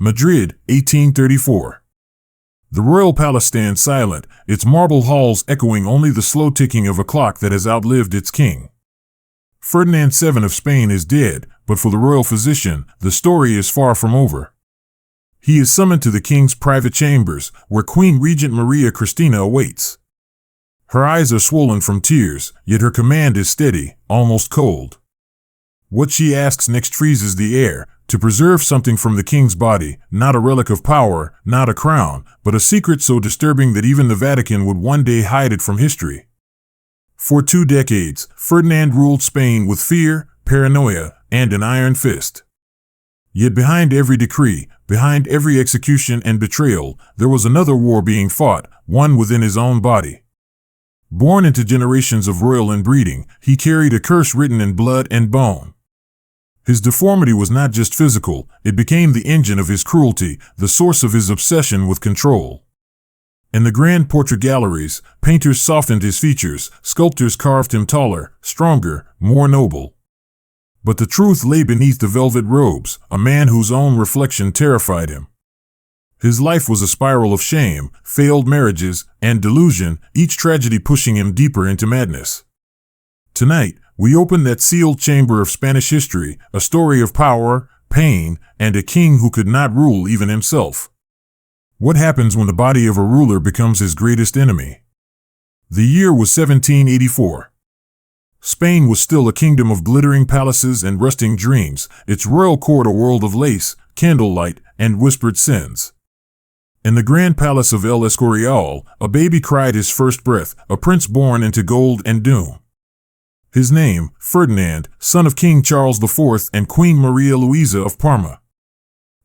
Madrid, 1834. The royal palace stands silent, its marble halls echoing only the slow ticking of a clock that has outlived its king. Ferdinand VII of Spain is dead, but for the royal physician, the story is far from over. He is summoned to the king's private chambers, where Queen Regent Maria Cristina awaits. Her eyes are swollen from tears, yet her command is steady, almost cold. What she asks next freezes the air: to preserve something from the king's body, not a relic of power, not a crown, but a secret so disturbing that even the Vatican would one day hide it from history. For 2 decades, Ferdinand ruled Spain with fear, paranoia, and an iron fist. Yet behind every decree, behind every execution and betrayal, there was another war being fought, one within his own body. Born into generations of royal inbreeding, he carried a curse written in blood and bone. His deformity was not just physical, it became the engine of his cruelty, the source of his obsession with control. In the grand portrait galleries, painters softened his features, sculptors carved him taller, stronger, more noble. But the truth lay beneath the velvet robes, a man whose own reflection terrified him. His life was a spiral of shame, failed marriages, and delusion, each tragedy pushing him deeper into madness. Tonight, we open that sealed chamber of Spanish history, a story of power, pain, and a king who could not rule even himself. What happens when the body of a ruler becomes his greatest enemy? The year was 1784. Spain was still a kingdom of glittering palaces and rusting dreams, its royal court a world of lace, candlelight, and whispered sins. In the grand palace of El Escorial, a baby cried his first breath, a prince born into gold and doom. His name, Ferdinand, son of King Charles IV and Queen Maria Luisa of Parma.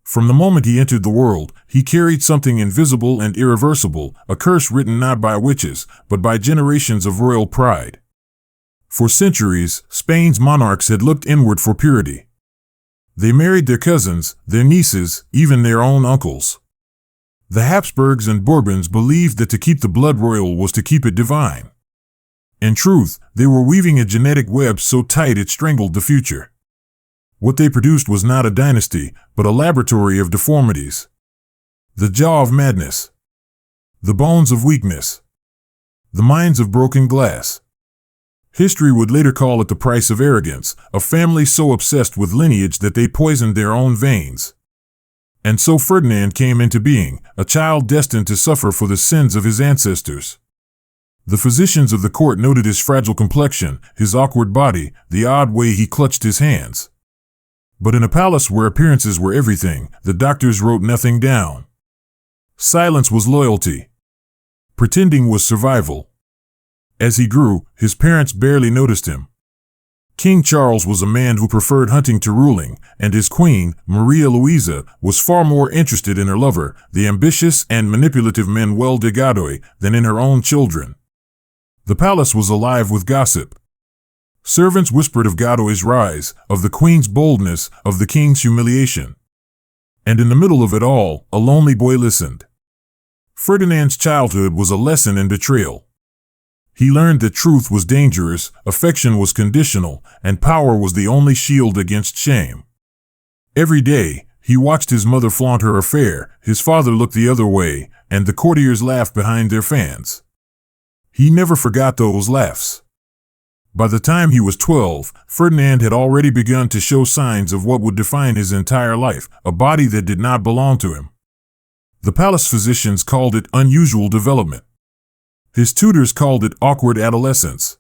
From the moment he entered the world, he carried something invisible and irreversible, a curse written not by witches, but by generations of royal pride. For centuries, Spain's monarchs had looked inward for purity. They married their cousins, their nieces, even their own uncles. The Habsburgs and Bourbons believed that to keep the blood royal was to keep it divine. In truth, they were weaving a genetic web so tight it strangled the future. What they produced was not a dynasty, but a laboratory of deformities. The jaw of madness. The bones of weakness. The minds of broken glass. History would later call it the price of arrogance, a family so obsessed with lineage that they poisoned their own veins. And so Ferdinand came into being, a child destined to suffer for the sins of his ancestors. The physicians of the court noted his fragile complexion, his awkward body, the odd way he clutched his hands. But in a palace where appearances were everything, the doctors wrote nothing down. Silence was loyalty. Pretending was survival. As he grew, his parents barely noticed him. King Charles was a man who preferred hunting to ruling, and his queen, Maria Luisa, was far more interested in her lover, the ambitious and manipulative Manuel de Godoy, than in her own children. The palace was alive with gossip. Servants whispered of Godoy's rise, of the queen's boldness, of the king's humiliation. And in the middle of it all, a lonely boy listened. Ferdinand's childhood was a lesson in betrayal. He learned that truth was dangerous, affection was conditional, and power was the only shield against shame. Every day, he watched his mother flaunt her affair, his father look the other way, and the courtiers laugh behind their fans. He never forgot those laughs. By the time he was 12, Ferdinand had already begun to show signs of what would define his entire life, a body that did not belong to him. The palace physicians called it unusual development. His tutors called it awkward adolescence.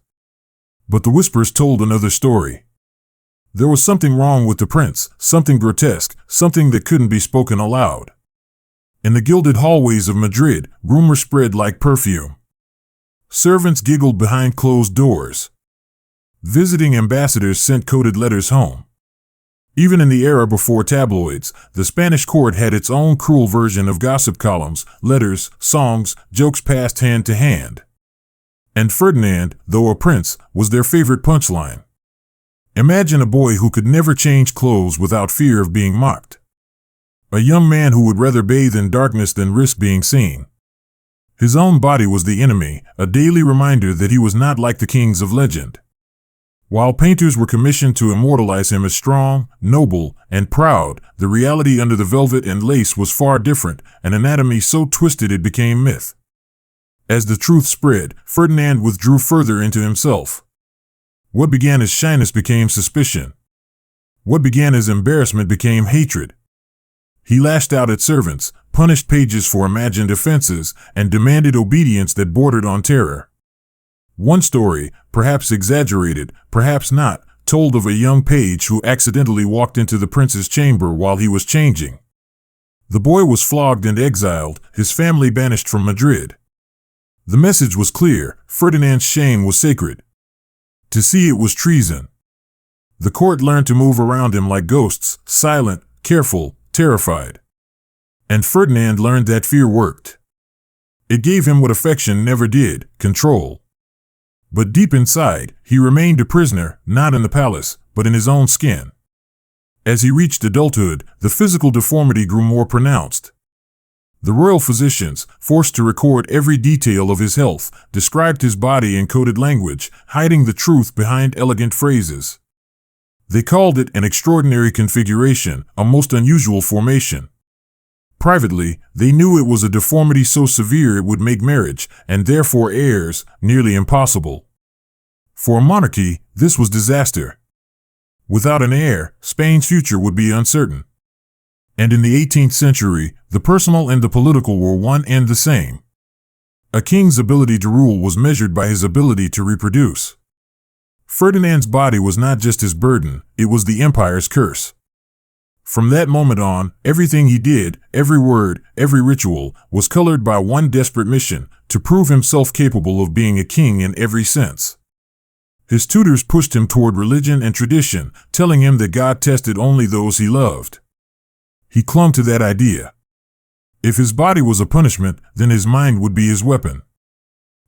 But the whispers told another story. There was something wrong with the prince, something grotesque, something that couldn't be spoken aloud. In the gilded hallways of Madrid, rumors spread like perfume. Servants giggled behind closed doors. Visiting ambassadors sent coded letters home. Even in the era before tabloids, the Spanish court had its own cruel version of gossip columns, letters, songs, jokes passed hand to hand. And Ferdinand, though a prince, was their favorite punchline. Imagine a boy who could never change clothes without fear of being mocked. A young man who would rather bathe in darkness than risk being seen. His own body was the enemy, a daily reminder that he was not like the kings of legend. While painters were commissioned to immortalize him as strong, noble, and proud, the reality under the velvet and lace was far different, an anatomy so twisted it became myth. As the truth spread, Ferdinand withdrew further into himself. What began as shyness became suspicion. What began as embarrassment became hatred. He lashed out at servants, punished pages for imagined offenses, and demanded obedience that bordered on terror. One story, perhaps exaggerated, perhaps not, told of a young page who accidentally walked into the prince's chamber while he was changing. The boy was flogged and exiled, his family banished from Madrid. The message was clear: Ferdinand's shame was sacred. To see it was treason. The court learned to move around him like ghosts, silent, careful, terrified. And Ferdinand learned that fear worked. It gave him what affection never did: control. But deep inside, he remained a prisoner, not in the palace, but in his own skin. As he reached adulthood, the physical deformity grew more pronounced. The royal physicians, forced to record every detail of his health, described his body in coded language, hiding the truth behind elegant phrases. They called it an extraordinary configuration, a most unusual formation. Privately, they knew it was a deformity so severe it would make marriage, and therefore heirs, nearly impossible. For a monarchy, this was disaster. Without an heir, Spain's future would be uncertain. And in the 18th century, the personal and the political were one and the same. A king's ability to rule was measured by his ability to reproduce. Ferdinand's body was not just his burden, it was the empire's curse. From that moment on, everything he did, every word, every ritual, was colored by one desperate mission: to prove himself capable of being a king in every sense. His tutors pushed him toward religion and tradition, telling him that God tested only those he loved. He clung to that idea. If his body was a punishment, then his mind would be his weapon.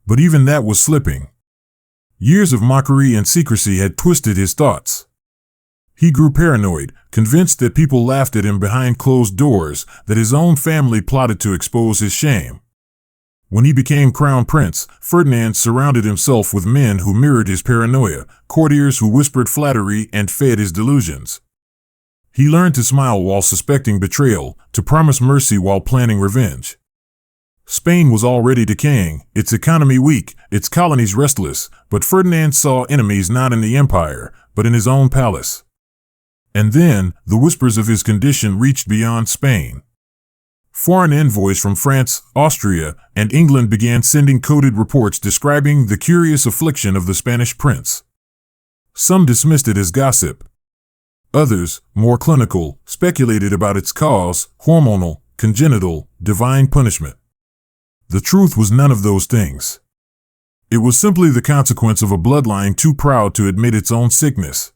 But even that was slipping. Years of mockery and secrecy had twisted his thoughts. He grew paranoid, convinced that people laughed at him behind closed doors, that his own family plotted to expose his shame. When he became crown prince, Ferdinand surrounded himself with men who mirrored his paranoia, courtiers who whispered flattery and fed his delusions. He learned to smile while suspecting betrayal, to promise mercy while planning revenge. Spain was already decaying, its economy weak, its colonies restless, but Ferdinand saw enemies not in the empire, but in his own palace. And then, the whispers of his condition reached beyond Spain. Foreign envoys from France, Austria, and England began sending coded reports describing the curious affliction of the Spanish prince. Some dismissed it as gossip. Others, more clinical, speculated about its cause: hormonal, congenital, divine punishment. The truth was none of those things. It was simply the consequence of a bloodline too proud to admit its own sickness.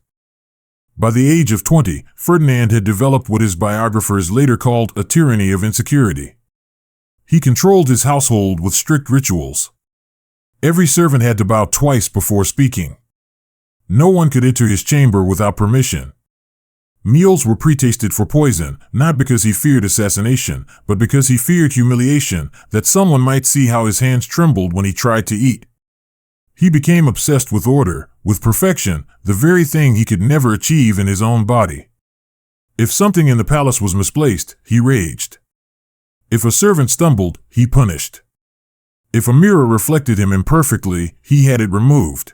By the age of 20, Ferdinand had developed what his biographers later called a tyranny of insecurity. He controlled his household with strict rituals. Every servant had to bow twice before speaking. No one could enter his chamber without permission. Meals were pre-tasted for poison, not because he feared assassination, but because he feared humiliation, that someone might see how his hands trembled when he tried to eat. He became obsessed with order, with perfection, the very thing he could never achieve in his own body. If something in the palace was misplaced, he raged. If a servant stumbled, he punished. If a mirror reflected him imperfectly, he had it removed.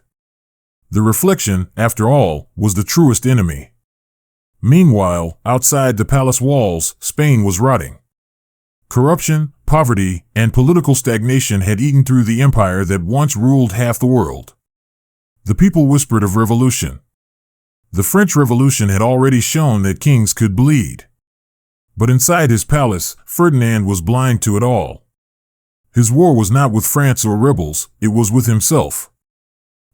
The reflection, after all, was the truest enemy. Meanwhile, outside the palace walls, Spain was rotting. Corruption, poverty, and political stagnation had eaten through the empire that once ruled half the world. The people whispered of revolution. The French Revolution had already shown that kings could bleed. But inside his palace, Ferdinand was blind to it all. His war was not with France or rebels, it was with himself.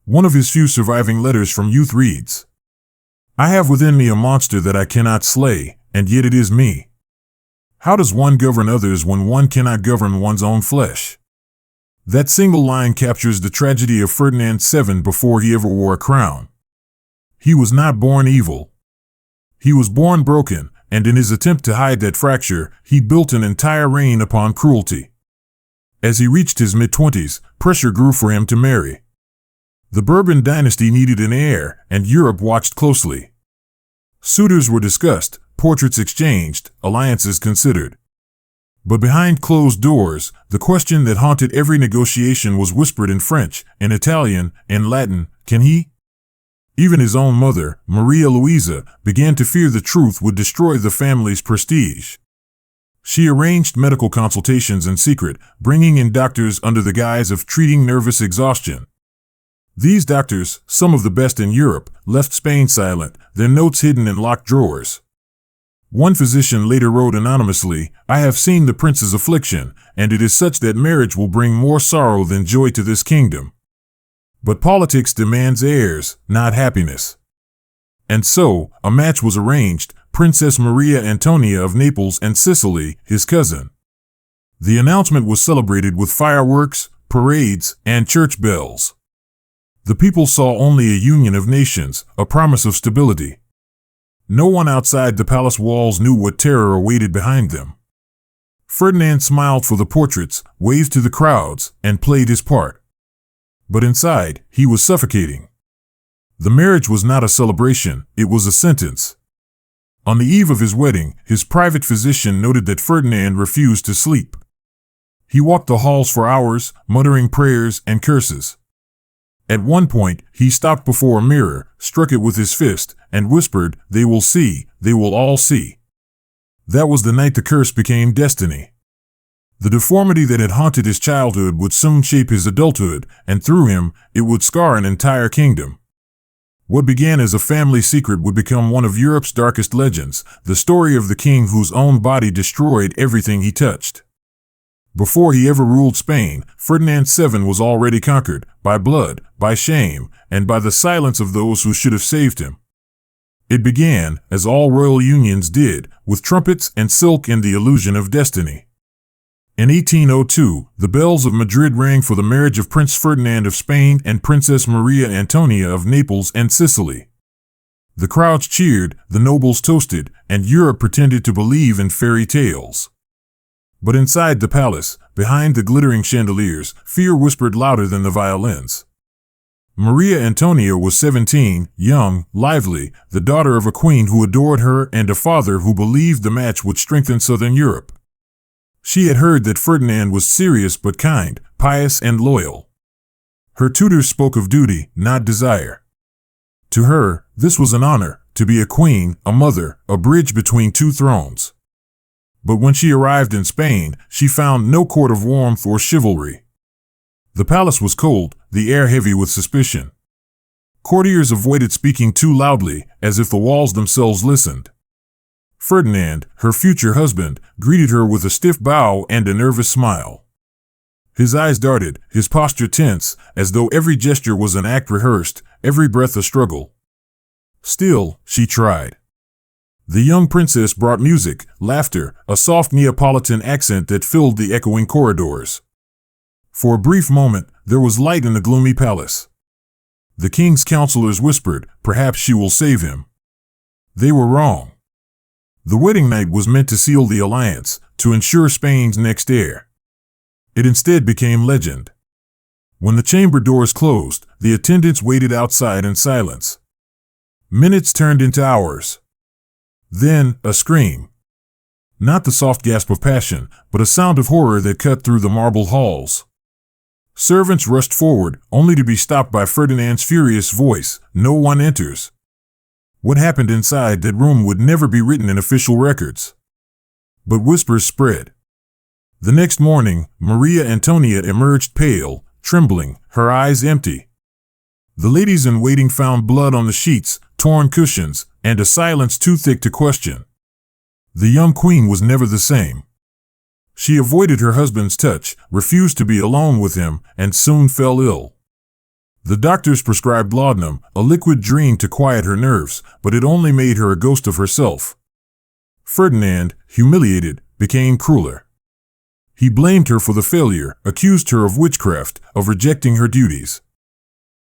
One of his few surviving letters from youth reads, "I have within me a monster that I cannot slay, and yet it is me. How does one govern others when one cannot govern one's own flesh?" That single line captures the tragedy of Ferdinand VII before he ever wore a crown. He was not born evil. He was born broken, and in his attempt to hide that fracture, he built an entire reign upon cruelty. As he reached his mid-20s, pressure grew for him to marry. The Bourbon dynasty needed an heir, and Europe watched closely. Suitors were discussed, portraits exchanged, alliances considered. But behind closed doors, the question that haunted every negotiation was whispered in French, in Italian, in Latin: can he? Even his own mother, Maria Louisa, began to fear the truth would destroy the family's prestige. She arranged medical consultations in secret, bringing in doctors under the guise of treating nervous exhaustion. These doctors, some of the best in Europe, left Spain silent, their notes hidden in locked drawers. One physician later wrote anonymously, "I have seen the prince's affliction, and it is such that marriage will bring more sorrow than joy to this kingdom." But politics demands heirs, not happiness. And so, a match was arranged, Princess Maria Antonia of Naples and Sicily, his cousin. The announcement was celebrated with fireworks, parades, and church bells. The people saw only a union of nations, a promise of stability. No one outside the palace walls knew what terror awaited behind them. Ferdinand smiled for the portraits, waved to the crowds, and played his part. But inside, he was suffocating. The marriage was not a celebration, it was a sentence. On the eve of his wedding, his private physician noted that Ferdinand refused to sleep. He walked the halls for hours, muttering prayers and curses. At one point, he stopped before a mirror, struck it with his fist, and whispered, "They will see, they will all see." That was the night the curse became destiny. The deformity that had haunted his childhood would soon shape his adulthood, and through him, it would scar an entire kingdom. What began as a family secret would become one of Europe's darkest legends, the story of the king whose own body destroyed everything he touched. Before he ever ruled Spain, Ferdinand VII was already conquered, by blood, by shame, and by the silence of those who should have saved him. It began, as all royal unions did, with trumpets and silk and the illusion of destiny. In 1802, the bells of Madrid rang for the marriage of Prince Ferdinand of Spain and Princess Maria Antonia of Naples and Sicily. The crowds cheered, the nobles toasted, and Europe pretended to believe in fairy tales. But inside the palace, behind the glittering chandeliers, fear whispered louder than the violins. Maria Antonia was 17, young, lively, the daughter of a queen who adored her and a father who believed the match would strengthen southern Europe. She had heard that Ferdinand was serious but kind, pious and loyal. Her tutors spoke of duty, not desire. To her, this was an honor, to be a queen, a mother, a bridge between two thrones. But when she arrived in Spain, she found no court of warmth or chivalry. The palace was cold, the air heavy with suspicion. Courtiers avoided speaking too loudly, as if the walls themselves listened. Ferdinand, her future husband, greeted her with a stiff bow and a nervous smile. His eyes darted, his posture tense, as though every gesture was an act rehearsed, every breath a struggle. Still, she tried. The young princess brought music, laughter, a soft Neapolitan accent that filled the echoing corridors. For a brief moment, there was light in the gloomy palace. The king's counselors whispered, "Perhaps she will save him." They were wrong. The wedding night was meant to seal the alliance, to ensure Spain's next heir. It instead became legend. When the chamber doors closed, the attendants waited outside in silence. Minutes turned into hours. Then, a scream. Not the soft gasp of passion, but a sound of horror that cut through the marble halls. Servants rushed forward, only to be stopped by Ferdinand's furious voice, "No one enters." What happened inside that room would never be written in official records. But whispers spread. The next morning, Maria Antonia emerged pale, trembling, her eyes empty. The ladies in waiting found blood on the sheets, torn cushions, and a silence too thick to question. The young queen was never the same. She avoided her husband's touch, refused to be alone with him, and soon fell ill. The doctors prescribed laudanum, a liquid dream to quiet her nerves, but it only made her a ghost of herself. Ferdinand, humiliated, became crueler. He blamed her for the failure, accused her of witchcraft, of rejecting her duties.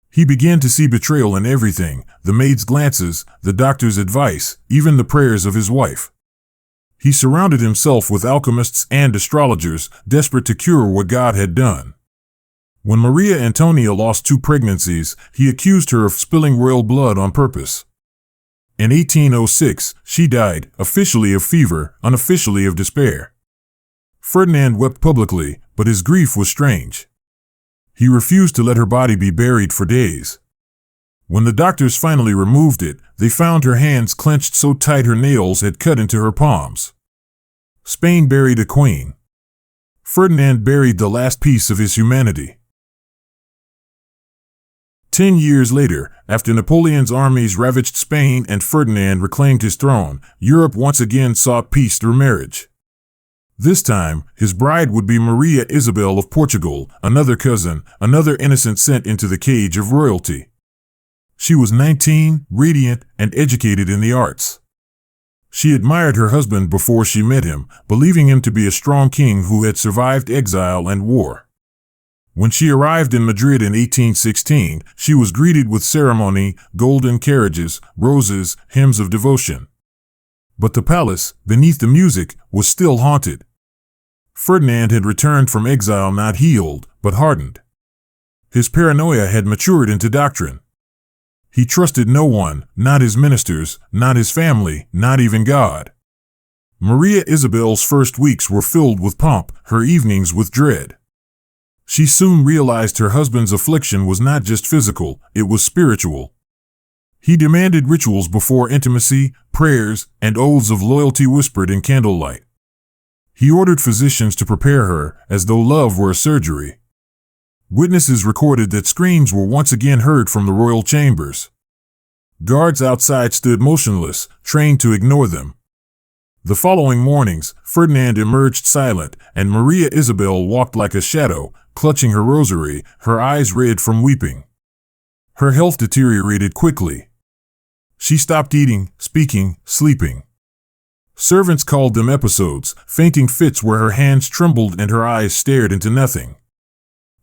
He began to see betrayal in everything, the maid's glances, the doctor's advice, even the prayers of his wife. He surrounded himself with alchemists and astrologers, desperate to cure what God had done. When Maria Antonia lost 2 pregnancies, he accused her of spilling royal blood on purpose. In 1806, she died, officially of fever, unofficially of despair. Ferdinand wept publicly, but his grief was strange. He refused to let her body be buried for days. When the doctors finally removed it, they found her hands clenched so tight her nails had cut into her palms. Spain buried a queen. Ferdinand buried the last piece of his humanity. 10 years later, after Napoleon's armies ravaged Spain and Ferdinand reclaimed his throne, Europe once again sought peace through marriage. This time, his bride would be Maria Isabel of Portugal, another cousin, another innocent sent into the cage of royalty. She was 19, radiant, and educated in the arts. She admired her husband before she met him, believing him to be a strong king who had survived exile and war. When she arrived in Madrid in 1816, she was greeted with ceremony, golden carriages, roses, hymns of devotion. But the palace, beneath the music, was still haunted. Ferdinand had returned from exile not healed, but hardened. His paranoia had matured into doctrine. He trusted no one, not his ministers, not his family, not even God. Maria Isabel's first weeks were filled with pomp, her evenings with dread. She soon realized her husband's affliction was not just physical, it was spiritual. He demanded rituals before intimacy, prayers, and oaths of loyalty whispered in candlelight. He ordered physicians to prepare her, as though love were a surgery. Witnesses recorded that screams were once again heard from the royal chambers. Guards outside stood motionless, trained to ignore them. The following mornings, Ferdinand emerged silent, and Maria Isabel walked like a shadow, clutching her rosary, her eyes red from weeping. Her health deteriorated quickly. She stopped eating, speaking, sleeping. Servants called them episodes, fainting fits where her hands trembled and her eyes stared into nothing.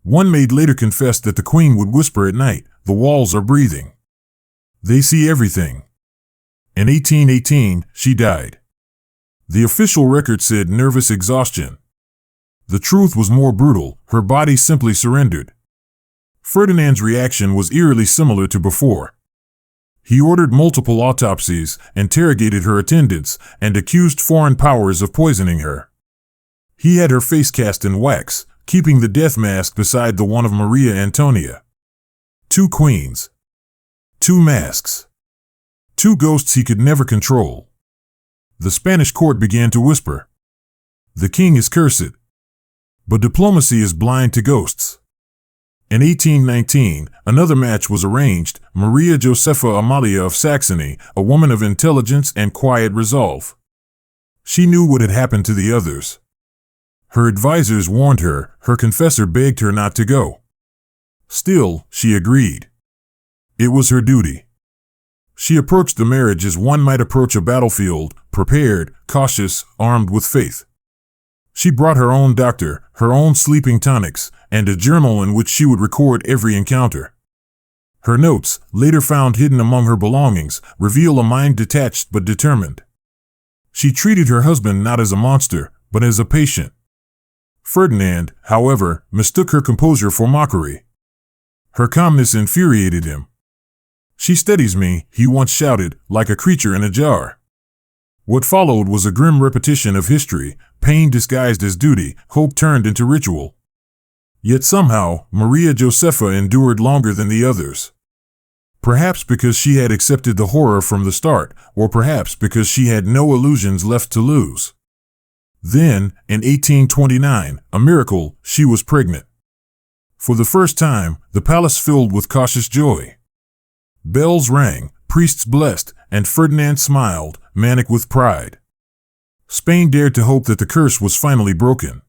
One maid later confessed that the queen would whisper at night, "The walls are breathing. They see everything." In 1818, she died. The official record said nervous exhaustion. The truth was more brutal, her body simply surrendered. Ferdinand's reaction was eerily similar to before. He ordered multiple autopsies, interrogated her attendants, and accused foreign powers of poisoning her. He had her face cast in wax, keeping the death mask beside the one of Maria Antonia. 2 queens. 2 masks. 2 ghosts he could never control. The Spanish court began to whisper, "The king is cursed." But diplomacy is blind to ghosts. In 1819, another match was arranged, Maria Josepha Amalia of Saxony, a woman of intelligence and quiet resolve. She knew what had happened to the others. Her advisors warned her, her confessor begged her not to go. Still, she agreed. It was her duty. She approached the marriage as one might approach a battlefield, prepared, cautious, armed with faith. She brought her own doctor, her own sleeping tonics, and a journal in which she would record every encounter. Her notes, later found hidden among her belongings, reveal a mind detached but determined. She treated her husband not as a monster, but as a patient. Ferdinand, however, mistook her composure for mockery. Her calmness infuriated him. "She steadies me," he once shouted, "like a creature in a jar." What followed was a grim repetition of history, pain disguised as duty, hope turned into ritual. Yet somehow, Maria Josepha endured longer than the others. Perhaps because she had accepted the horror from the start, or perhaps because she had no illusions left to lose. Then, in 1829, a miracle, she was pregnant. For the first time, the palace filled with cautious joy. Bells rang, priests blessed, and Ferdinand smiled, manic with pride. Spain dared to hope that the curse was finally broken.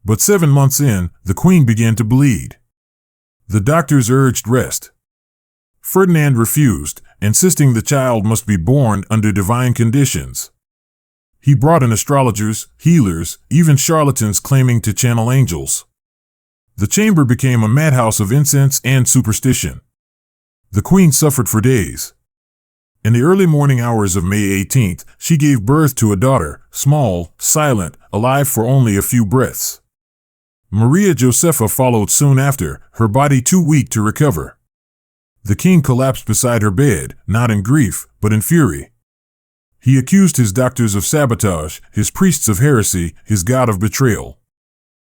But 7 months in, the queen began to bleed. The doctors urged rest. Ferdinand refused, insisting the child must be born under divine conditions. He brought in astrologers, healers, even charlatans claiming to channel angels. The chamber became a madhouse of incense and superstition. The queen suffered for days. In the early morning hours of May 18th, she gave birth to a daughter, small, silent, alive for only a few breaths. Maria Josepha followed soon after, her body too weak to recover. The king collapsed beside her bed, not in grief, but in fury. He accused his doctors of sabotage, his priests of heresy, his god of betrayal.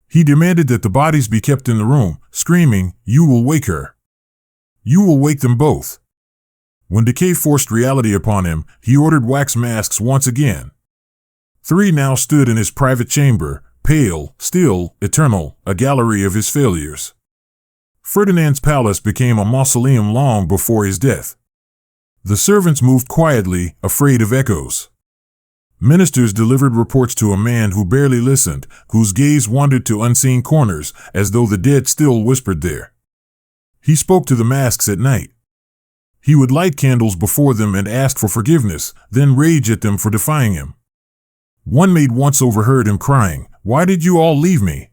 He demanded that the bodies be kept in the room, screaming, "You will wake her. You will wake them both." When decay forced reality upon him, he ordered wax masks once again. 3 now stood in his private chamber, pale, still, eternal, a gallery of his failures. Ferdinand's palace became a mausoleum long before his death. The servants moved quietly, afraid of echoes. Ministers delivered reports to a man who barely listened, whose gaze wandered to unseen corners, as though the dead still whispered there. He spoke to the masks at night. He would light candles before them and ask for forgiveness, then rage at them for defying him. One maid once overheard him crying, "Why did you all leave me?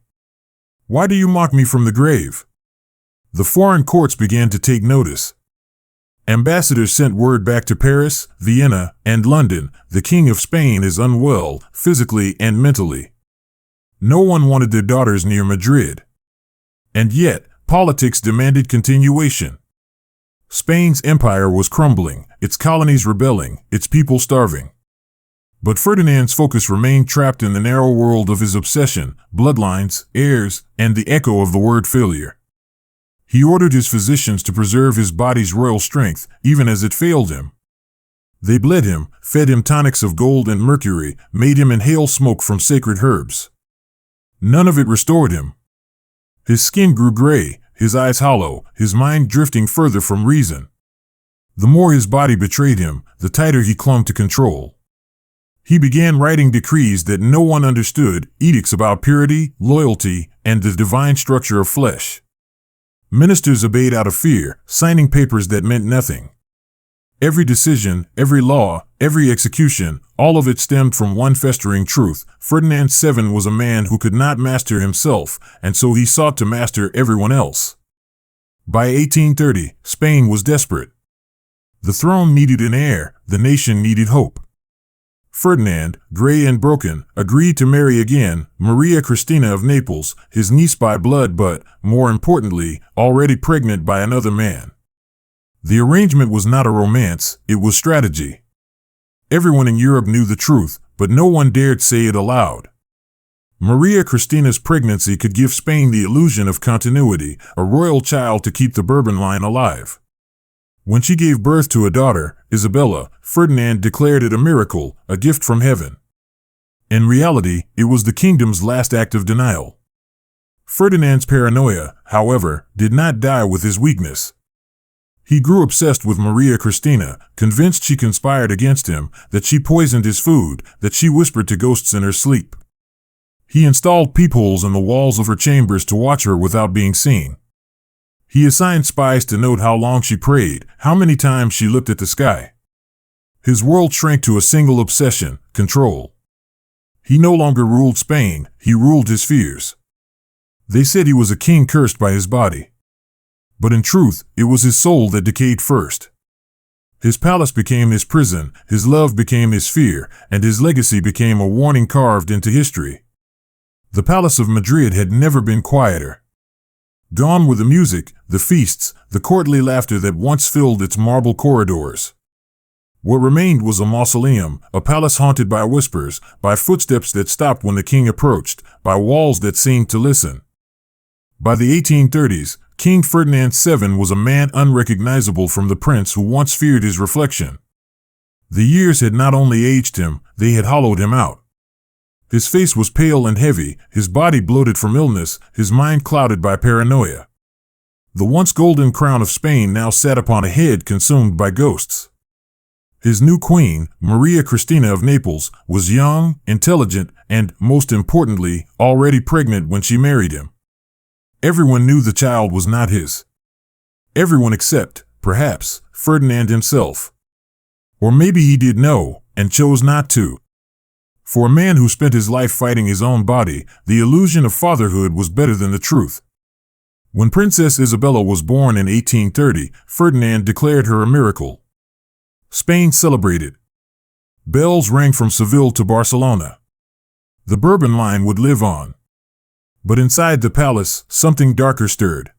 Why do you mock me from the grave?" The foreign courts began to take notice. Ambassadors sent word back to Paris, Vienna, and London, "The King of Spain is unwell, physically and mentally." No one wanted their daughters near Madrid. And yet, politics demanded continuation. Spain's empire was crumbling, its colonies rebelling, its people starving. But Ferdinand's focus remained trapped in the narrow world of his obsession, bloodlines, heirs, and the echo of the word failure. He ordered his physicians to preserve his body's royal strength, even as it failed him. They bled him, fed him tonics of gold and mercury, made him inhale smoke from sacred herbs. None of it restored him. His skin grew gray, his eyes hollow, his mind drifting further from reason. The more his body betrayed him, the tighter he clung to control. He began writing decrees that no one understood, edicts about purity, loyalty, and the divine structure of flesh. Ministers obeyed out of fear, signing papers that meant nothing. Every decision, every law, every execution, all of it stemmed from one festering truth: Ferdinand VII was a man who could not master himself, and so he sought to master everyone else. By 1830, Spain was desperate. The throne needed an heir, the nation needed hope. Ferdinand, gray and broken, agreed to marry again Maria Cristina of Naples, his niece by blood but, more importantly, already pregnant by another man. The arrangement was not a romance, it was strategy. Everyone in Europe knew the truth, but no one dared say it aloud. Maria Cristina's pregnancy could give Spain the illusion of continuity, a royal child to keep the Bourbon line alive. When she gave birth to a daughter, Isabella, Ferdinand declared it a miracle, a gift from heaven. In reality, it was the kingdom's last act of denial. Ferdinand's paranoia, however, did not die with his weakness. He grew obsessed with Maria Cristina, convinced she conspired against him, that she poisoned his food, that she whispered to ghosts in her sleep. He installed peepholes in the walls of her chambers to watch her without being seen. He assigned spies to note how long she prayed, how many times she looked at the sky. His world shrank to a single obsession: control. He no longer ruled Spain, he ruled his fears. They said he was a king cursed by his body. But in truth, it was his soul that decayed first. His palace became his prison, his love became his fear, and his legacy became a warning carved into history. The Palace of Madrid had never been quieter. Gone were the music, the feasts, the courtly laughter that once filled its marble corridors. What remained was a mausoleum, a palace haunted by whispers, by footsteps that stopped when the king approached, by walls that seemed to listen. By the 1830s, King Ferdinand VII was a man unrecognizable from the prince who once feared his reflection. The years had not only aged him, they had hollowed him out. His face was pale and heavy, his body bloated from illness, his mind clouded by paranoia. The once golden crown of Spain now sat upon a head consumed by ghosts. His new queen, Maria Cristina of Naples, was young, intelligent, and, most importantly, already pregnant when she married him. Everyone knew the child was not his. Everyone except, perhaps, Ferdinand himself. Or maybe he did know, and chose not to. For a man who spent his life fighting his own body, the illusion of fatherhood was better than the truth. When Princess Isabella was born in 1830, Ferdinand declared her a miracle. Spain celebrated. Bells rang from Seville to Barcelona. The Bourbon line would live on. But inside the palace, something darker stirred.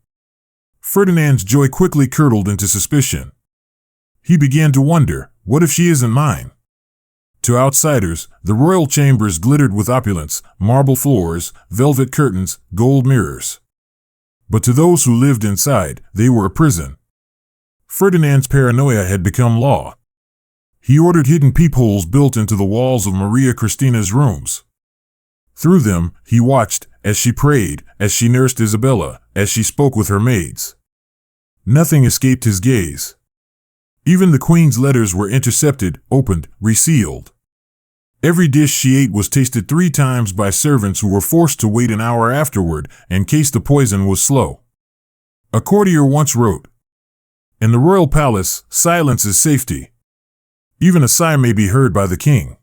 Ferdinand's joy quickly curdled into suspicion. He began to wonder, what if she isn't mine? To outsiders, the royal chambers glittered with opulence, marble floors, velvet curtains, gold mirrors. But to those who lived inside, they were a prison. Ferdinand's paranoia had become law. He ordered hidden peepholes built into the walls of Maria Christina's rooms. Through them, he watched, as she prayed, as she nursed Isabella, as she spoke with her maids. Nothing escaped his gaze. Even the Queen's letters were intercepted, opened, resealed. Every dish she ate was tasted 3 times by servants who were forced to wait an hour afterward in case the poison was slow. A courtier once wrote, "In the royal palace, silence is safety. Even a sigh may be heard by the king."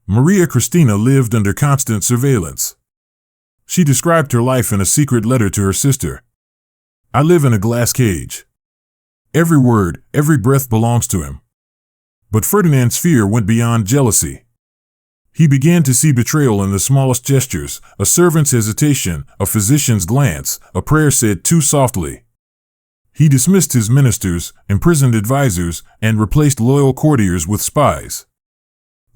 Maria Christina lived under constant surveillance. She described her life in a secret letter to her sister. "I live in a glass cage. Every word, every breath belongs to him." But Ferdinand's fear went beyond jealousy. He began to see betrayal in the smallest gestures, a servant's hesitation, a physician's glance, a prayer said too softly. He dismissed his ministers, imprisoned advisors, and replaced loyal courtiers with spies.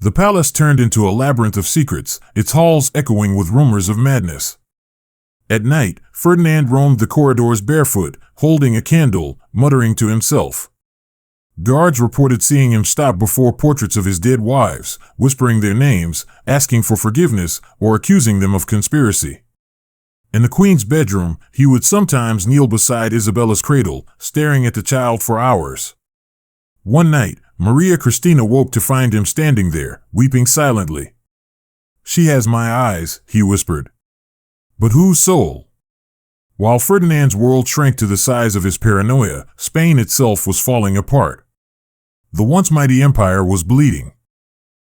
The palace turned into a labyrinth of secrets, its halls echoing with rumors of madness. At night, Ferdinand roamed the corridors barefoot, holding a candle, muttering to himself. Guards reported seeing him stop before portraits of his dead wives, whispering their names, asking for forgiveness, or accusing them of conspiracy. In the Queen's bedroom, he would sometimes kneel beside Isabella's cradle, staring at the child for hours. One night, Maria Christina woke to find him standing there, weeping silently. "She has my eyes," he whispered. But whose soul? While Ferdinand's world shrank to the size of his paranoia, Spain itself was falling apart. The once mighty empire was bleeding.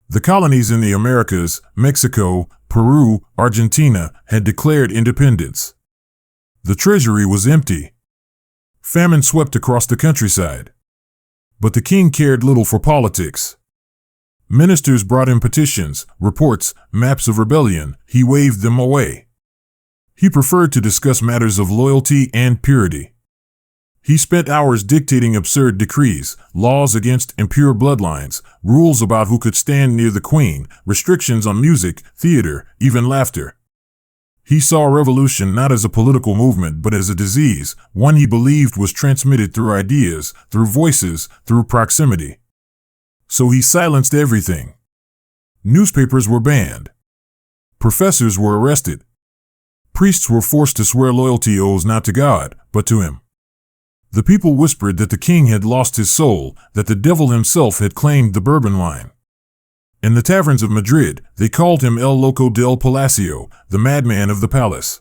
The colonies in the Americas, Mexico, Peru, Argentina, had declared independence. The treasury was empty. Famine swept across the countryside. But the king cared little for politics. Ministers brought him petitions, reports, maps of rebellion. He waved them away. He preferred to discuss matters of loyalty and purity. He spent hours dictating absurd decrees, laws against impure bloodlines, rules about who could stand near the Queen, restrictions on music, theater, even laughter. He saw revolution not as a political movement but as a disease, one he believed was transmitted through ideas, through voices, through proximity. So he silenced everything. Newspapers were banned. Professors were arrested. Priests were forced to swear loyalty oaths not to God, but to him. The people whispered that the king had lost his soul, that the devil himself had claimed the Bourbon line. In the taverns of Madrid, they called him El Loco del Palacio, the madman of the palace.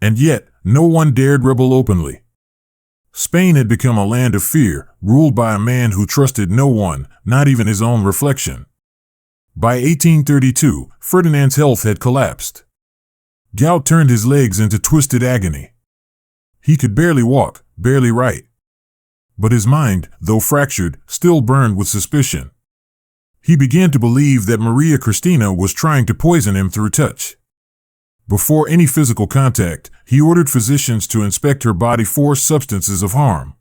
And yet, no one dared rebel openly. Spain had become a land of fear, ruled by a man who trusted no one, not even his own reflection. By 1832, Ferdinand's health had collapsed. Gout turned his legs into twisted agony. He could barely walk, barely write. But his mind, though fractured, still burned with suspicion. He began to believe that Maria Christina was trying to poison him through touch. Before any physical contact, he ordered physicians to inspect her body for substances of harm.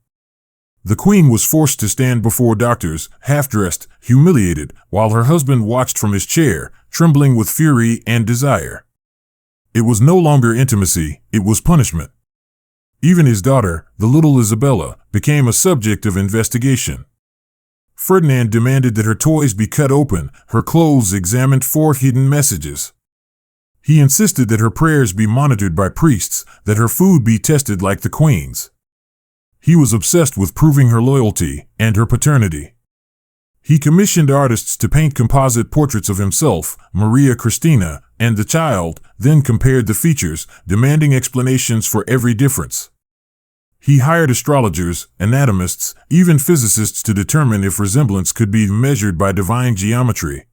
The Queen was forced to stand before doctors, half-dressed, humiliated, while her husband watched from his chair, trembling with fury and desire. It was no longer intimacy, it was punishment. Even his daughter, the little Isabella, became a subject of investigation. Ferdinand demanded that her toys be cut open, her clothes examined for hidden messages. He insisted that her prayers be monitored by priests, that her food be tested like the Queen's. He was obsessed with proving her loyalty and her paternity. He commissioned artists to paint composite portraits of himself, Maria Christina, and the child, then compared the features, demanding explanations for every difference. He hired astrologers, anatomists, even physicists to determine if resemblance could be measured by divine geometry.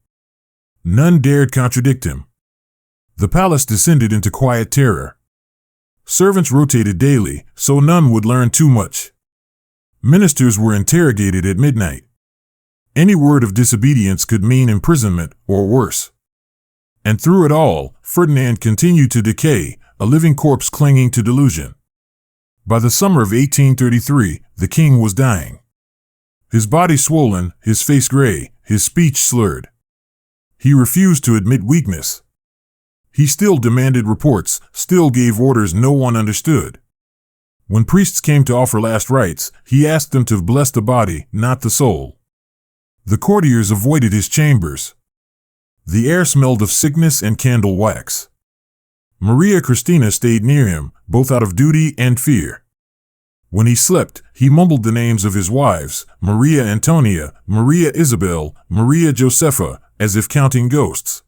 None dared contradict him. The palace descended into quiet terror. Servants rotated daily, so none would learn too much. Ministers were interrogated at midnight. Any word of disobedience could mean imprisonment or worse. And through it all, Ferdinand continued to decay, a living corpse clinging to delusion. By the summer of 1833, the king was dying. His body swollen, his face gray, his speech slurred. He refused to admit weakness. He still demanded reports, still gave orders no one understood. When priests came to offer last rites, he asked them to bless the body, not the soul. The courtiers avoided his chambers. The air smelled of sickness and candle wax. Maria Christina stayed near him, both out of duty and fear. When he slept, he mumbled the names of his wives, Maria Antonia, Maria Isabel, Maria Josepha, as if counting ghosts.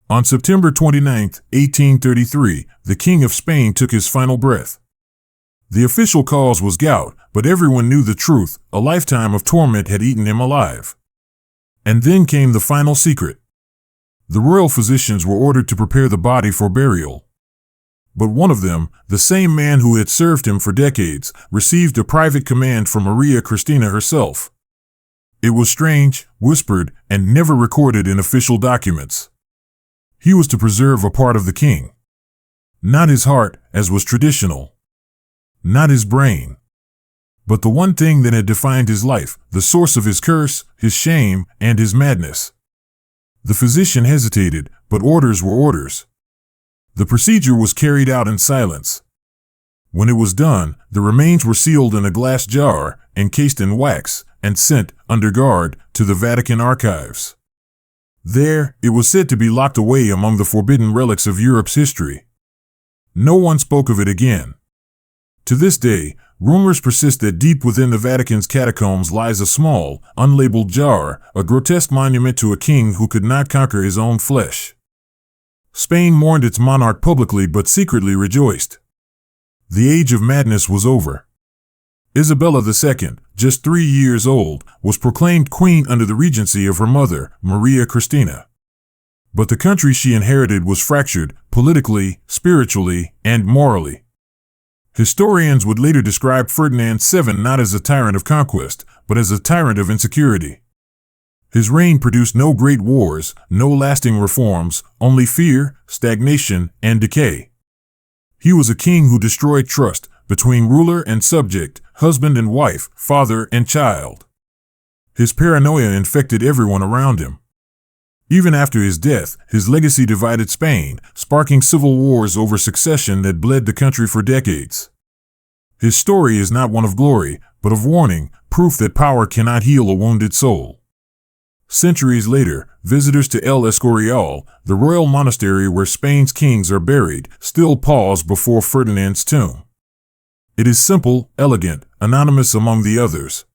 On September 29, 1833, the King of Spain took his final breath. The official cause was gout, but everyone knew the truth. A lifetime of torment had eaten him alive. And then came the final secret. The royal physicians were ordered to prepare the body for burial. But one of them, the same man who had served him for decades, received a private command from Maria Christina herself. It was strange, whispered, and never recorded in official documents. He was to preserve a part of the king. Not his heart, as was traditional. Not his brain. But the one thing that had defined his life, the source of his curse, his shame, and his madness. The physician hesitated, but orders were orders. The procedure was carried out in silence. When it was done, the remains were sealed in a glass jar, encased in wax, and sent, under guard, to the Vatican archives. There, it was said to be locked away among the forbidden relics of Europe's history. No one spoke of it again. To this day, rumors persist that deep within the Vatican's catacombs lies a small, unlabeled jar, a grotesque monument to a king who could not conquer his own flesh. Spain mourned its monarch publicly but secretly rejoiced. The age of madness was over. Isabella II, just 3 years old, was proclaimed queen under the regency of her mother, Maria Christina. But the country she inherited was fractured, politically, spiritually, and morally. Historians would later describe Ferdinand VII not as a tyrant of conquest, but as a tyrant of insecurity. His reign produced no great wars, no lasting reforms, only fear, stagnation, and decay. He was a king who destroyed trust between ruler and subject, husband and wife, father and child. His paranoia infected everyone around him. Even after his death, his legacy divided Spain, sparking civil wars over succession that bled the country for decades. His story is not one of glory, but of warning, proof that power cannot heal a wounded soul. Centuries later, visitors to El Escorial, the royal monastery where Spain's kings are buried, still pause before Ferdinand's tomb. It is simple, elegant, anonymous among the others.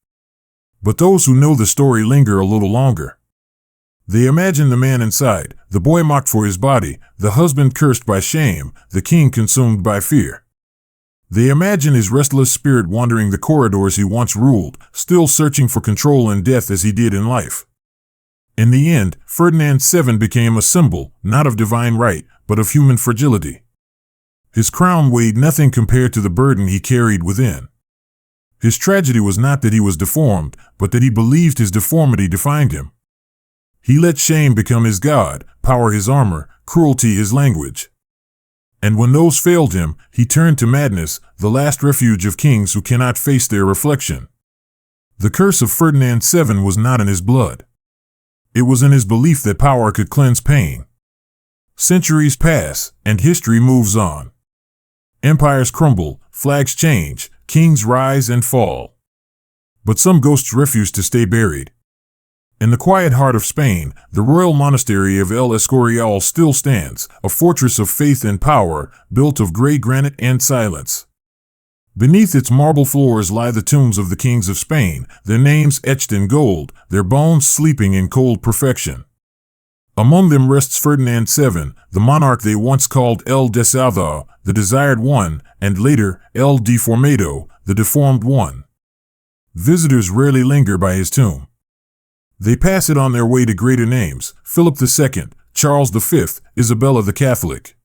But those who know the story linger a little longer. They imagine the man inside, the boy mocked for his body, the husband cursed by shame, the king consumed by fear. They imagine his restless spirit wandering the corridors he once ruled, still searching for control in death as he did in life. In the end, Ferdinand VII became a symbol, not of divine right, but of human fragility. His crown weighed nothing compared to the burden he carried within. His tragedy was not that he was deformed, but that he believed his deformity defined him. He let shame become his god, power his armor, cruelty his language. And when those failed him, he turned to madness, the last refuge of kings who cannot face their reflection. The curse of Ferdinand VII was not in his blood. It was in his belief that power could cleanse pain. Centuries pass, and history moves on. Empires crumble, flags change, kings rise and fall. But some ghosts refuse to stay buried. In the quiet heart of Spain, the royal monastery of El Escorial still stands, a fortress of faith and power, built of gray granite and silence. Beneath its marble floors lie the tombs of the kings of Spain, their names etched in gold, their bones sleeping in cold perfection. Among them rests Ferdinand VII, the monarch they once called El Deseado, the desired one, and later, El Deformado, the deformed one. Visitors rarely linger by his tomb. They pass it on their way to greater names, Philip II, Charles V, Isabella the Catholic.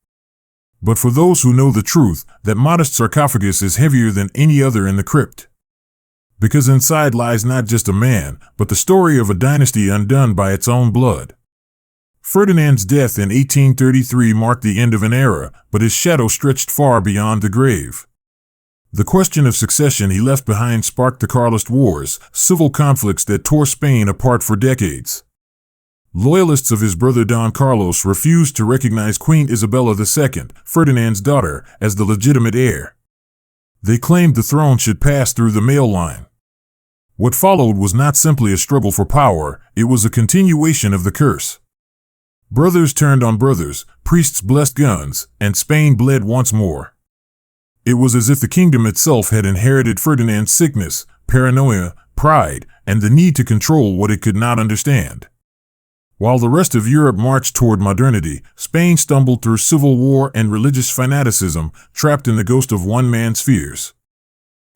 But for those who know the truth, that modest sarcophagus is heavier than any other in the crypt. Because inside lies not just a man, but the story of a dynasty undone by its own blood. Ferdinand's death in 1833 marked the end of an era, but his shadow stretched far beyond the grave. The question of succession he left behind sparked the Carlist Wars, civil conflicts that tore Spain apart for decades. Loyalists of his brother Don Carlos refused to recognize Queen Isabella II, Ferdinand's daughter, as the legitimate heir. They claimed the throne should pass through the male line. What followed was not simply a struggle for power, it was a continuation of the curse. Brothers turned on brothers, priests blessed guns, and Spain bled once more. It was as if the kingdom itself had inherited Ferdinand's sickness, paranoia, pride, and the need to control what it could not understand. While the rest of Europe marched toward modernity, Spain stumbled through civil war and religious fanaticism, trapped in the ghost of one man's fears.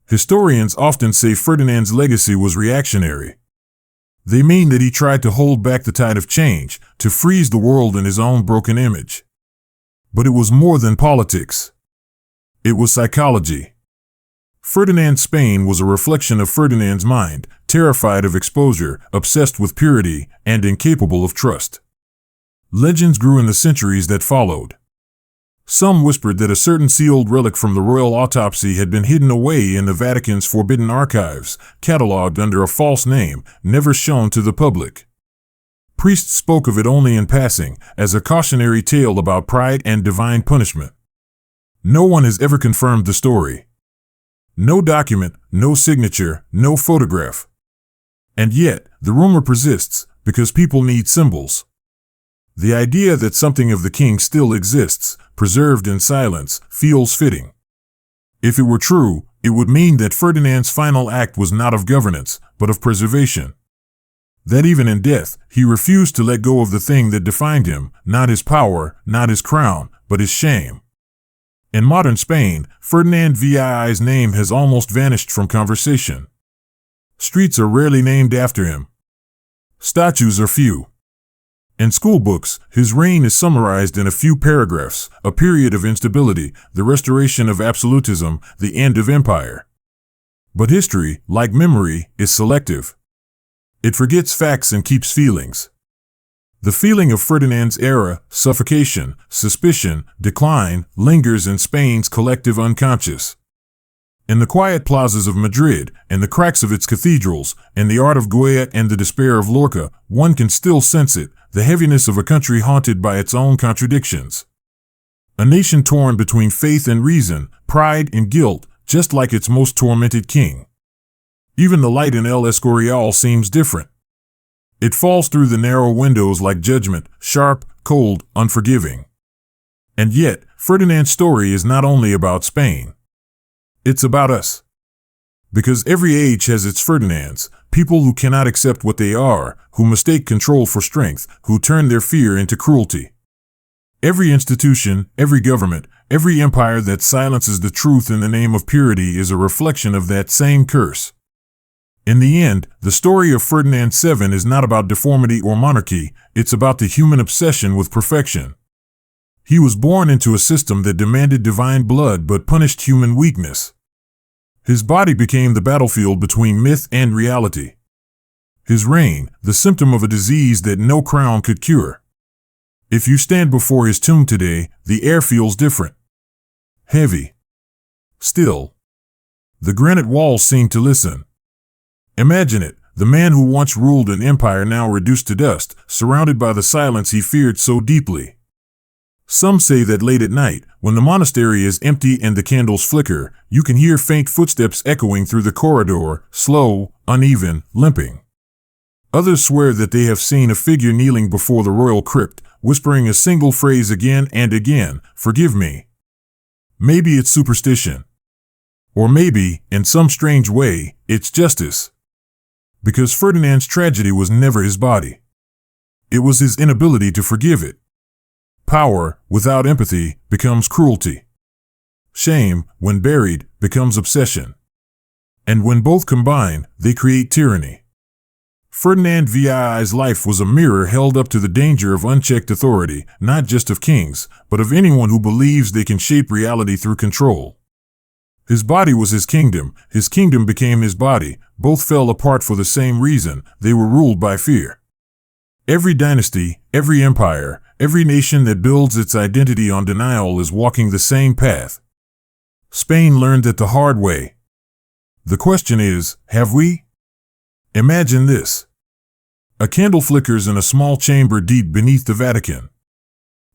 Historians often say Ferdinand's legacy was reactionary. They mean that he tried to hold back the tide of change, to freeze the world in his own broken image. But it was more than politics. It was psychology. Ferdinand's Spain was a reflection of Ferdinand's mind, terrified of exposure, obsessed with purity, and incapable of trust. Legends grew in the centuries that followed. Some whispered that a certain sealed relic from the royal autopsy had been hidden away in the Vatican's forbidden archives, catalogued under a false name, never shown to the public. Priests spoke of it only in passing, as a cautionary tale about pride and divine punishment. No one has ever confirmed the story. No document, no signature, no photograph. And yet, the rumor persists, because people need symbols. The idea that something of the king still exists, preserved in silence, feels fitting. If it were true, it would mean that Ferdinand's final act was not of governance, but of preservation. That even in death, he refused to let go of the thing that defined him, not his power, not his crown, but his shame. In modern Spain, Ferdinand VII's name has almost vanished from conversation. Streets are rarely named after him. Statues are few. In school books, his reign is summarized in a few paragraphs: a period of instability, the restoration of absolutism, the end of empire. But history, like memory, is selective. It forgets facts and keeps feelings. The feeling of Ferdinand's era, suffocation, suspicion, decline, lingers in Spain's collective unconscious. In the quiet plazas of Madrid, in the cracks of its cathedrals, in the art of Goya and the despair of Lorca, one can still sense it, the heaviness of a country haunted by its own contradictions. A nation torn between faith and reason, pride and guilt, just like its most tormented king. Even the light in El Escorial seems different. It falls through the narrow windows like judgment, sharp, cold, unforgiving. And yet, Ferdinand's story is not only about Spain. It's about us. Because every age has its Ferdinands, people who cannot accept what they are, who mistake control for strength, who turn their fear into cruelty. Every institution, every government, every empire that silences the truth in the name of purity is a reflection of that same curse. In the end, the story of Ferdinand VII is not about deformity or monarchy, it's about the human obsession with perfection. He was born into a system that demanded divine blood but punished human weakness. His body became the battlefield between myth and reality. His reign, the symptom of a disease that no crown could cure. If you stand before his tomb today, the air feels different. Heavy. Still. The granite walls seem to listen. Imagine it, the man who once ruled an empire now reduced to dust, surrounded by the silence he feared so deeply. Some say that late at night, when the monastery is empty and the candles flicker, you can hear faint footsteps echoing through the corridor, slow, uneven, limping. Others swear that they have seen a figure kneeling before the royal crypt, whispering a single phrase again and again, "Forgive me." Maybe it's superstition. Or maybe, in some strange way, it's justice. Because Ferdinand's tragedy was never his body. It was his inability to forgive it. Power, without empathy, becomes cruelty. Shame, when buried, becomes obsession. And when both combine, they create tyranny. Ferdinand VII's life was a mirror held up to the danger of unchecked authority, not just of kings, but of anyone who believes they can shape reality through control. His body was his kingdom became his body, both fell apart for the same reason, they were ruled by fear. Every dynasty, every empire, every nation that builds its identity on denial is walking the same path. Spain learned it the hard way. The question is, have we? Imagine this. A candle flickers in a small chamber deep beneath the Vatican.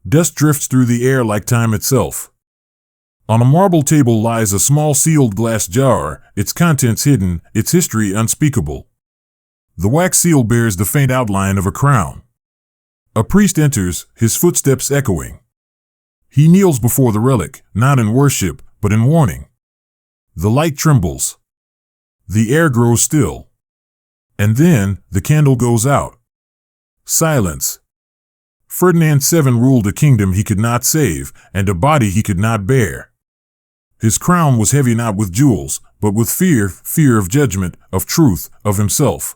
Dust drifts through the air like time itself. On a marble table lies a small sealed glass jar, its contents hidden, its history unspeakable. The wax seal bears the faint outline of a crown. A priest enters, his footsteps echoing. He kneels before the relic, not in worship, but in warning. The light trembles. The air grows still. And then, the candle goes out. Silence. Ferdinand VII ruled a kingdom he could not save, and a body he could not bear. His crown was heavy not with jewels, but with fear of judgment, of truth, of himself.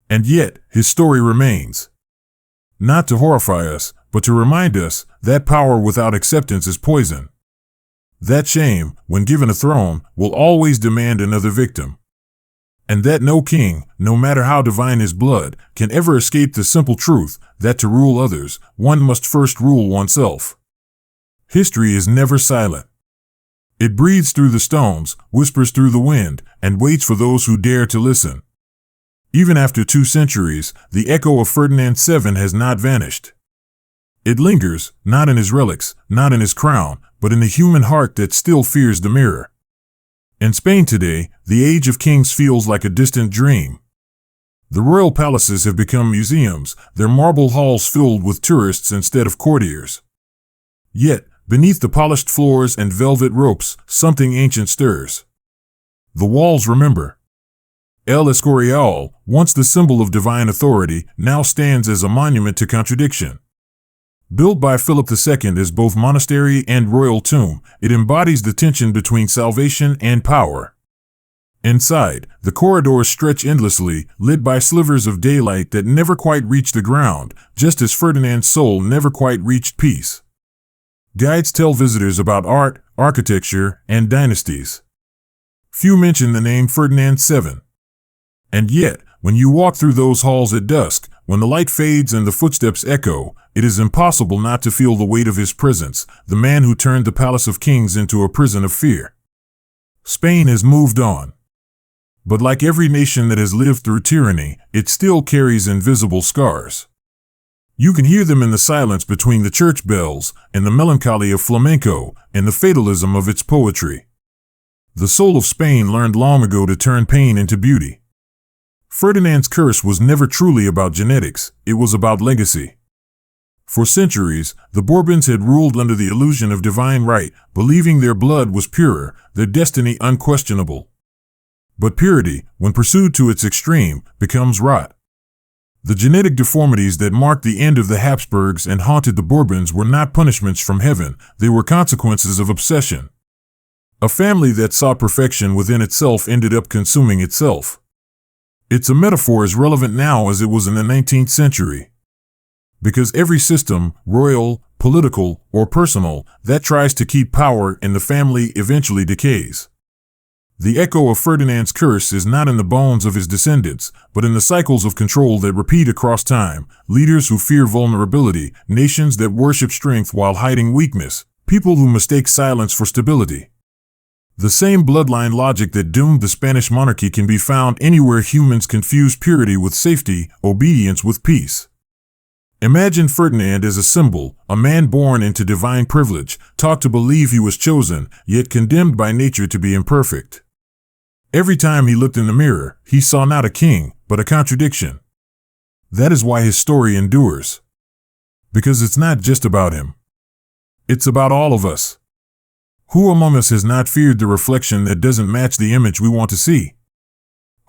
And yet, his story remains. Not to horrify us, but to remind us that power without acceptance is poison. That shame, when given a throne, will always demand another victim. And that no king, no matter how divine his blood, can ever escape the simple truth that to rule others, one must first rule oneself. History is never silent. It breathes through the stones, whispers through the wind, and waits for those who dare to listen. Even after 2 centuries, the echo of Ferdinand VII has not vanished. It lingers, not in his relics, not in his crown, but in the human heart that still fears the mirror. In Spain today, the age of kings feels like a distant dream. The royal palaces have become museums, their marble halls filled with tourists instead of courtiers. Yet, beneath the polished floors and velvet ropes, something ancient stirs. The walls remember. El Escorial, once the symbol of divine authority, now stands as a monument to contradiction. Built by Philip II as both monastery and royal tomb, it embodies the tension between salvation and power. Inside, the corridors stretch endlessly, lit by slivers of daylight that never quite reach the ground, just as Ferdinand's soul never quite reached peace. Guides tell visitors about art, architecture, and dynasties. Few mention the name Ferdinand VII. And yet, when you walk through those halls at dusk, when the light fades and the footsteps echo, it is impossible not to feel the weight of his presence, the man who turned the Palace of Kings into a prison of fear. Spain has moved on. But like every nation that has lived through tyranny, it still carries invisible scars. You can hear them in the silence between the church bells, in the melancholy of flamenco, and the fatalism of its poetry. The soul of Spain learned long ago to turn pain into beauty. Ferdinand's curse was never truly about genetics, it was about legacy. For centuries, the Bourbons had ruled under the illusion of divine right, believing their blood was purer, their destiny unquestionable. But purity, when pursued to its extreme, becomes rot. The genetic deformities that marked the end of the Habsburgs and haunted the Bourbons were not punishments from heaven, they were consequences of obsession. A family that sought perfection within itself ended up consuming itself. It's a metaphor as relevant now as it was in the 19th century. Because every system, royal, political, or personal, that tries to keep power in the family eventually decays. The echo of Ferdinand's curse is not in the bones of his descendants, but in the cycles of control that repeat across time, leaders who fear vulnerability, nations that worship strength while hiding weakness, people who mistake silence for stability. The same bloodline logic that doomed the Spanish monarchy can be found anywhere humans confuse purity with safety, obedience with peace. Imagine Ferdinand as a symbol, a man born into divine privilege, taught to believe he was chosen, yet condemned by nature to be imperfect. Every time he looked in the mirror, he saw not a king, but a contradiction. That is why his story endures. Because it's not just about him. It's about all of us. Who among us has not feared the reflection that doesn't match the image we want to see?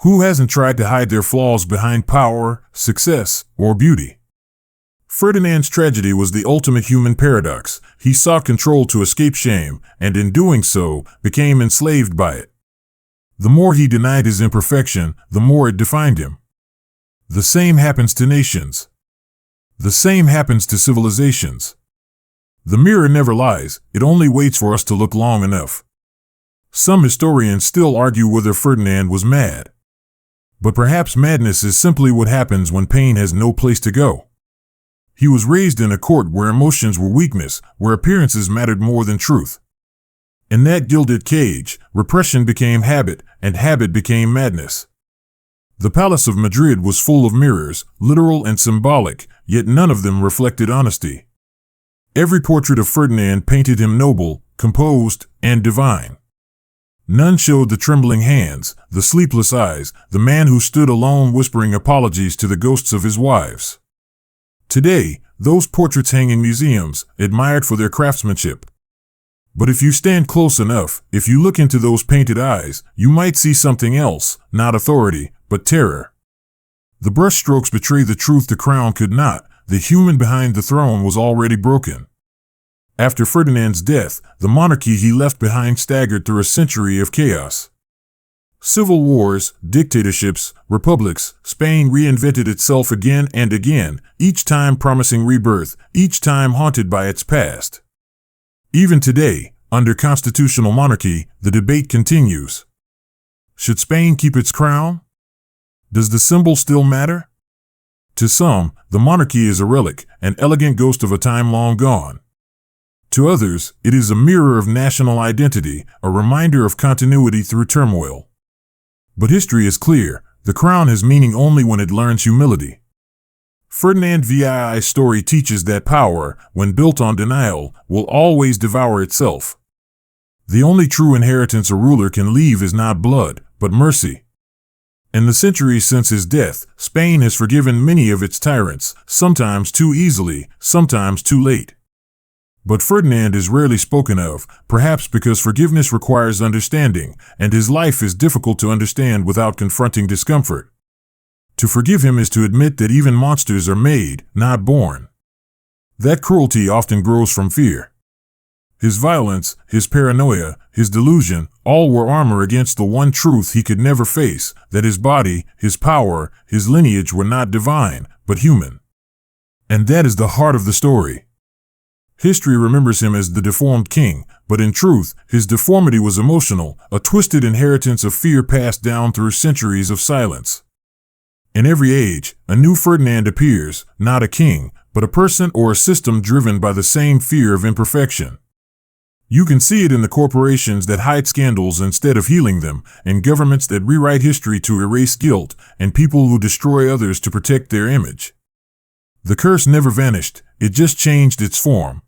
Who hasn't tried to hide their flaws behind power, success, or beauty? Ferdinand's tragedy was the ultimate human paradox. He sought control to escape shame, and in doing so, became enslaved by it. The more he denied his imperfection, the more it defined him. The same happens to nations. The same happens to civilizations. The mirror never lies, it only waits for us to look long enough. Some historians still argue whether Ferdinand was mad. But perhaps madness is simply what happens when pain has no place to go. He was raised in a court where emotions were weakness, where appearances mattered more than truth. In that gilded cage, repression became habit, and habit became madness. The Palace of Madrid was full of mirrors, literal and symbolic, yet none of them reflected honesty. Every portrait of Ferdinand painted him noble, composed, and divine. None showed the trembling hands, the sleepless eyes, the man who stood alone whispering apologies to the ghosts of his wives. Today, those portraits hang in museums, admired for their craftsmanship. But if you stand close enough, if you look into those painted eyes, you might see something else, not authority, but terror. The brushstrokes betray the truth the crown could not. The human behind the throne was already broken. After Ferdinand's death, the monarchy he left behind staggered through a century of chaos. Civil wars, dictatorships, republics, Spain reinvented itself again and again, each time promising rebirth, each time haunted by its past. Even today, under constitutional monarchy, the debate continues. Should Spain keep its crown? Does the symbol still matter? To some, the monarchy is a relic, an elegant ghost of a time long gone. To others, it is a mirror of national identity, a reminder of continuity through turmoil. But history is clear, the crown has meaning only when it learns humility. Ferdinand VII's story teaches that power, when built on denial, will always devour itself. The only true inheritance a ruler can leave is not blood, but mercy. In the centuries since his death, Spain has forgiven many of its tyrants, sometimes too easily, sometimes too late. But Ferdinand is rarely spoken of, perhaps because forgiveness requires understanding, and his life is difficult to understand without confronting discomfort. To forgive him is to admit that even monsters are made, not born. That cruelty often grows from fear. His violence, his paranoia, his delusion, all were armor against the one truth he could never face, that his body, his power, his lineage were not divine, but human. And that is the heart of the story. History remembers him as the deformed king, but in truth, his deformity was emotional, a twisted inheritance of fear passed down through centuries of silence. In every age, a new Ferdinand appears, not a king, but a person or a system driven by the same fear of imperfection. You can see it in the corporations that hide scandals instead of healing them, in governments that rewrite history to erase guilt, and people who destroy others to protect their image. The curse never vanished, it just changed its form.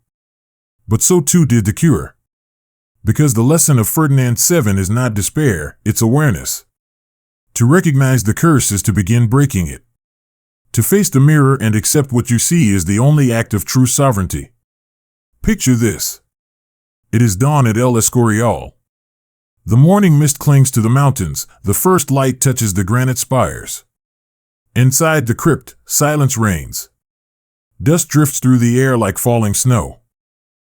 But so too did the cure. Because the lesson of Ferdinand VII is not despair, it's awareness. To recognize the curse is to begin breaking it. To face the mirror and accept what you see is the only act of true sovereignty. Picture this. It is dawn at El Escorial. The morning mist clings to the mountains, the first light touches the granite spires. Inside the crypt, silence reigns. Dust drifts through the air like falling snow.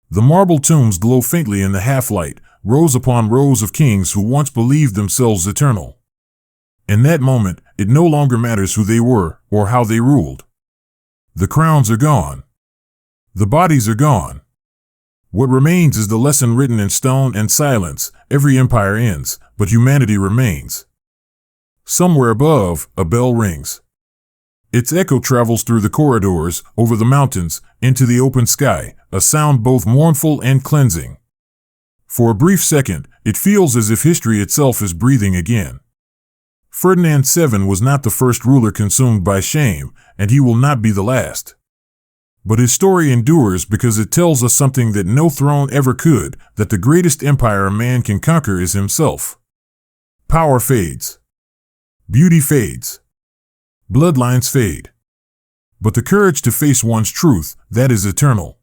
The marble tombs glow faintly in the half-light, rows upon rows of kings who once believed themselves eternal. In that moment, it no longer matters who they were or how they ruled. The crowns are gone. The bodies are gone. What remains is the lesson written in stone and silence. Every empire ends, but humanity remains. Somewhere above, a bell rings. Its echo travels through the corridors, over the mountains, into the open sky, a sound both mournful and cleansing. For a brief second, it feels as if history itself is breathing again. Ferdinand VII was not the first ruler consumed by shame, and he will not be the last. But his story endures because it tells us something that no throne ever could, that the greatest empire a man can conquer is himself. Power fades. Beauty fades. Bloodlines fade. But the courage to face one's truth, that is eternal.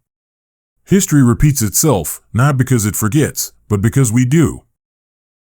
History repeats itself, not because it forgets, but because we do.